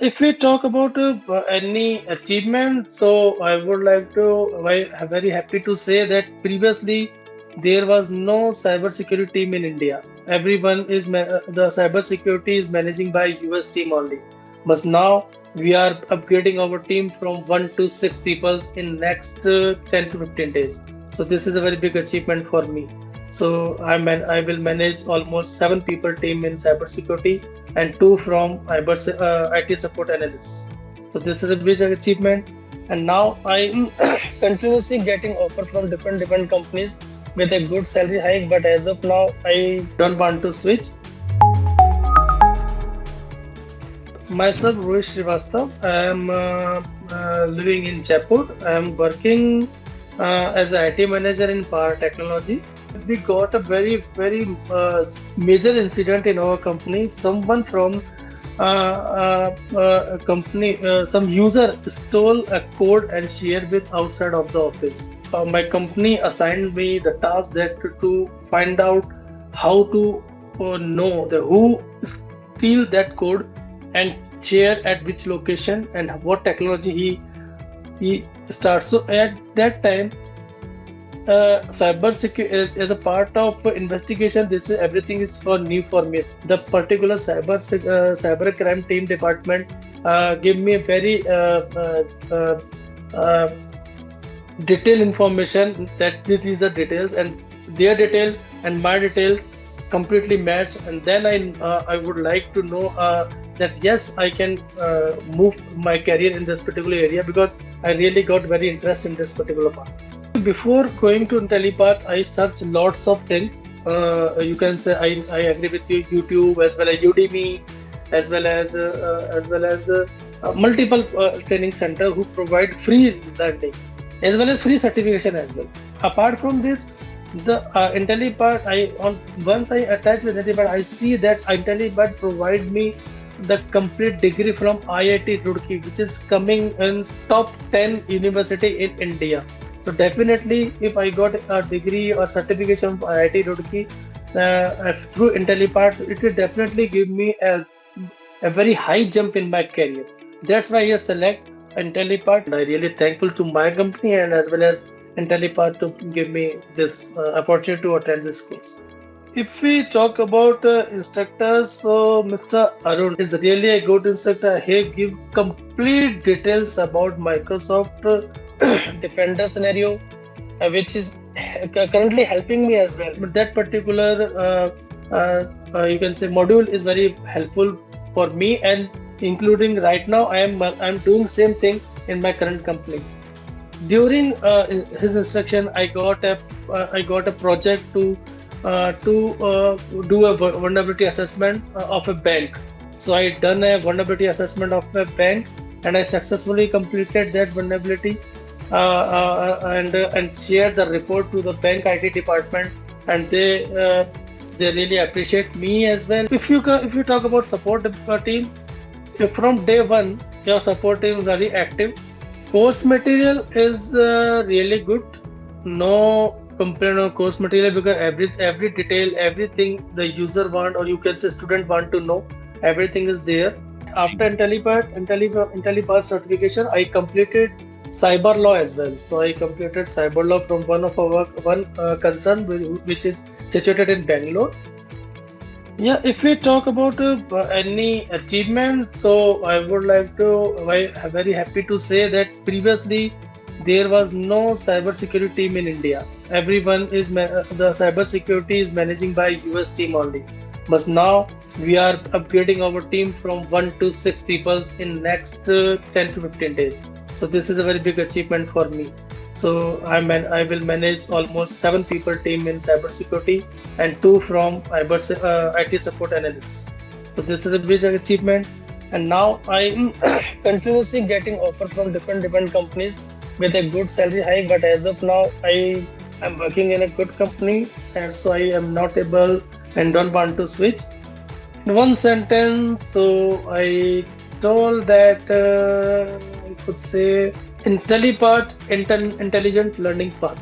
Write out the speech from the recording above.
If we talk about any achievement, so I would like to, I'm very happy to say that previously there was no cybersecurity team in India. Everyone is the cybersecurity is managing by US team only. But now we are upgrading our team from 1 to 6 people in next 10 to 15 days. So this is a very big achievement for me. So I will manage almost 7 people team in cybersecurity and two from IT support analysts. So this is a big achievement. And now I'm continuously getting offer from different companies with a good salary hike. But as of now, I don't want to switch. Myself, Rohit Srivastav. I am living in Jaipur. I am working as an IT manager in power technology. We got a very major incident in our company. Someone from company, some user stole a code and shared with outside of the office. My company assigned me the task that to find out how to know the who steal that code and share at which location and what technology he starts. So at that time, cyber security as a part of investigation, this is everything is for new for me. The particular cyber crime team department give me a very uh, detailed information that this is the details, and their detail and my details completely match. And then I would like to know that yes, I can move my career in this particular area because I really got very interest in this particular part. Before going to IntelliPath, I searched lots of things. You can say I agree with you. YouTube as well as Udemy, as well as multiple training center who provide free learning as well as free certification as well. Apart from this, the IntelliPath, I on once I attach with IntelliPath, I see that IntelliPath provide me the complete degree from IIT Roorkee, which is coming in top 10 university in India. So definitely, if I got a degree or certification from IIT Roorkee through IntelliPath, it will definitely give me a very high jump in my career. That's why I select IntelliPath. I really thankful to my company and as well as IntelliPath to give me this opportunity to attend this course. If we talk about instructors, so Mr. Arun is really a good instructor. He give complete details about Microsoft Defender scenario, which is currently helping me as well. But that particular, you can say, module is very helpful for me, and including right now, I'm doing same thing in my current company. During his instruction, I got a project to do a vulnerability assessment of a bank. So I done a vulnerability assessment of a bank, and I successfully completed that vulnerability and shared the report to the bank IT department, and they really appreciate me as well. If you talk about support team, from day one, your support team is very active. Course material is really good. No complaint on course material because every detail, everything the user want or you can say student want to know, everything is there. After IntelliPath certification, I completed cyber law as well. So I completed cyber law from one of our one concern which is situated in Bangalore. Yeah, if we talk about any achievement, so I would like to, I'm very happy to say that previously there was no cybersecurity team in India. Everyone is the cybersecurity is managing by US team only. But now we are upgrading our team from 1 to 6 people in next 10 to 15 days. So this is a very big achievement for me. So I will manage almost 7 people team in cybersecurity and two from IT support analysts. So this is a big achievement. And now I'm continuously getting offer from different companies with a good salary hike. But as of now, I am working in a good company, and so I am not able and don't want to switch. In one sentence, so I told that I could say intelligent learning path.